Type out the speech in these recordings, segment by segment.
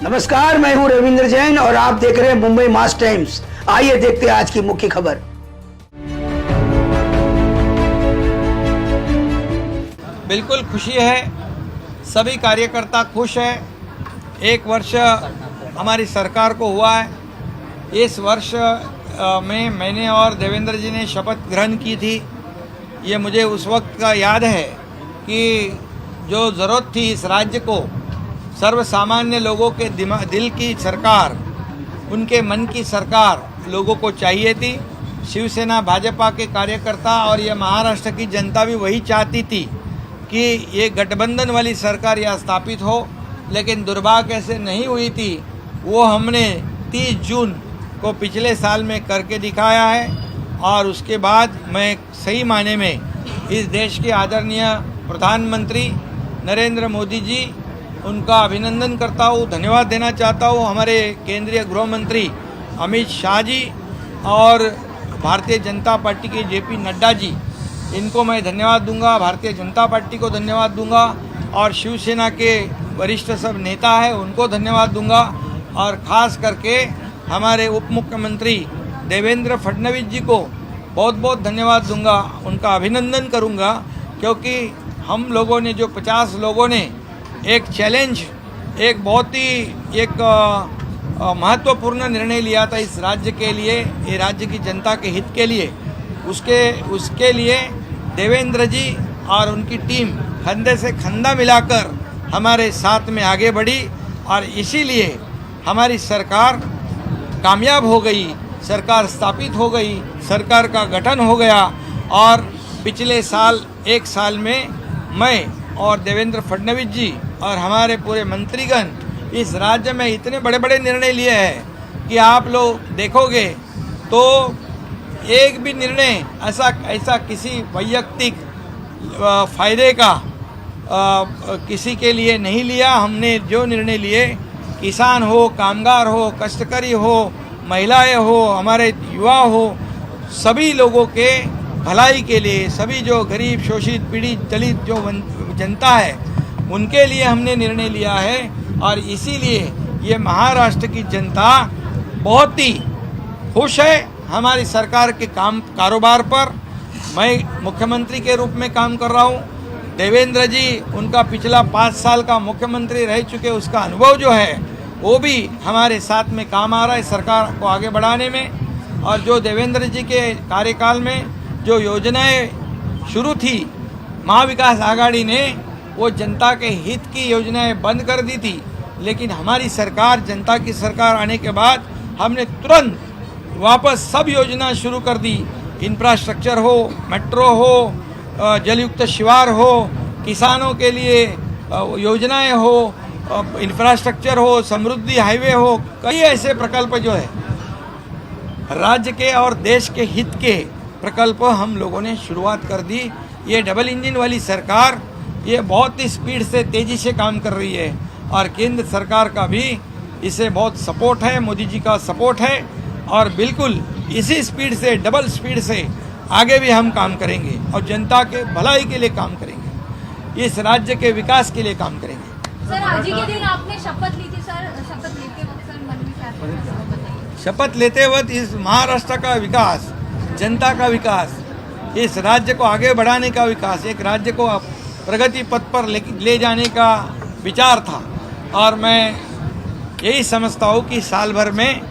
नमस्कार, मैं हूं रविंद्र जैन और आप देख रहे हैं मुंबई मास टाइम्स। आइए देखते हैं आज की मुख्य खबर। बिल्कुल खुशी है, सभी कार्यकर्ता खुश हैं। 1 वर्ष हमारी सरकार को हुआ है। इस वर्ष में मैंने और देवेंद्र जी ने शपथ ग्रहण की थी। ये मुझे उस वक्त का याद है कि जो ज़रूरत थी इस राज्य को, सर्वसामान्य लोगों के दिल की सरकार, उनके मन की सरकार लोगों को चाहिए थी। शिवसेना भाजपा के कार्यकर्ता और ये महाराष्ट्र की जनता भी वही चाहती थी कि ये गठबंधन वाली सरकार यहाँ स्थापित हो, लेकिन दुर्भाग्य से नहीं हुई थी। वो हमने 30 जून को पिछले साल में करके दिखाया है और उसके बाद मैं सही मायने में इस देश के आदरणीय प्रधानमंत्री नरेंद्र मोदी जी, उनका अभिनंदन करता हूँ, धन्यवाद देना चाहता हूँ। हमारे केंद्रीय गृह मंत्री अमित शाह जी और भारतीय जनता पार्टी के जेपी नड्डा जी, इनको मैं धन्यवाद दूंगा। भारतीय जनता पार्टी को धन्यवाद दूंगा और शिवसेना के वरिष्ठ सब नेता हैं उनको धन्यवाद दूंगा और ख़ास करके हमारे उप मुख्यमंत्री देवेंद्र फडणवीस जी को बहुत बहुत धन्यवाद दूंगा, उनका अभिनंदन करूंगा, क्योंकि हम लोगों ने जो 50 लोगों ने एक चैलेंज, एक बहुत ही एक महत्वपूर्ण निर्णय लिया था इस राज्य के लिए, ये राज्य की जनता के हित के लिए, उसके लिए देवेंद्र जी और उनकी टीम कंधे से कंधा मिलाकर हमारे साथ में आगे बढ़ी और इसीलिए हमारी सरकार कामयाब हो गई, सरकार स्थापित हो गई, सरकार का गठन हो गया। और पिछले साल 1 साल में मैं और देवेंद्र फडणवीस जी और हमारे पूरे मंत्रीगण इस राज्य में इतने बड़े बड़े निर्णय लिए हैं कि आप लोग देखोगे तो एक भी निर्णय ऐसा किसी वैयक्तिक फायदे का किसी के लिए नहीं लिया। हमने जो निर्णय लिए, किसान हो, कामगार हो, कष्टकारी हो, महिलाएं हो, हमारे युवा हो, सभी लोगों के भलाई के लिए, सभी जो गरीब, शोषित, पीड़ित, दलित जो जनता है उनके लिए हमने निर्णय लिया है। और इसीलिए ये महाराष्ट्र की जनता बहुत ही खुश है हमारी सरकार के कारोबार पर। मैं मुख्यमंत्री के रूप में काम कर रहा हूँ, देवेंद्र जी उनका पिछला 5 साल का मुख्यमंत्री रह चुके, उसका अनुभव जो है वो भी हमारे साथ में काम आ रहा है सरकार को आगे बढ़ाने में। और जो देवेंद्र जी के कार्यकाल में जो योजनाएं शुरू थी महाविकास आघाड़ी ने, वो जनता के हित की योजनाएं बंद कर दी थी, लेकिन हमारी सरकार, जनता की सरकार आने के बाद हमने तुरंत वापस सब योजना शुरू कर दी। इंफ्रास्ट्रक्चर हो, मेट्रो हो, जलयुक्त शिवार हो, किसानों के लिए योजनाएं हो, इंफ्रास्ट्रक्चर हो, समृद्धि हाईवे हो, कई ऐसे प्रकल्प जो है राज्य के और देश के हित के प्रकल्प हम लोगों ने शुरुआत कर दी। ये डबल इंजन वाली सरकार ये बहुत ही स्पीड से, तेज़ी से काम कर रही है और केंद्र सरकार का भी इसे बहुत सपोर्ट है, मोदी जी का सपोर्ट है और बिल्कुल इसी स्पीड से, डबल स्पीड से आगे भी हम काम करेंगे और जनता के भलाई के लिए काम करेंगे, इस राज्य के विकास के लिए काम करेंगे। सर, आज ही के दिन आपने शपथ ली थी सर, शपथ लेते वक्त सर मन में क्या था? शपथ लेते वक्त इस महाराष्ट्र का विकास, जनता का विकास, इस राज्य को आगे बढ़ाने का विकास, एक राज्य को प्रगति पथ पर ले जाने का विचार था। और मैं यही समझता हूँ कि साल भर में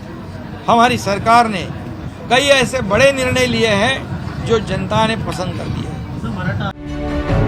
हमारी सरकार ने कई ऐसे बड़े निर्णय लिए हैं जो जनता ने पसंद कर लिए।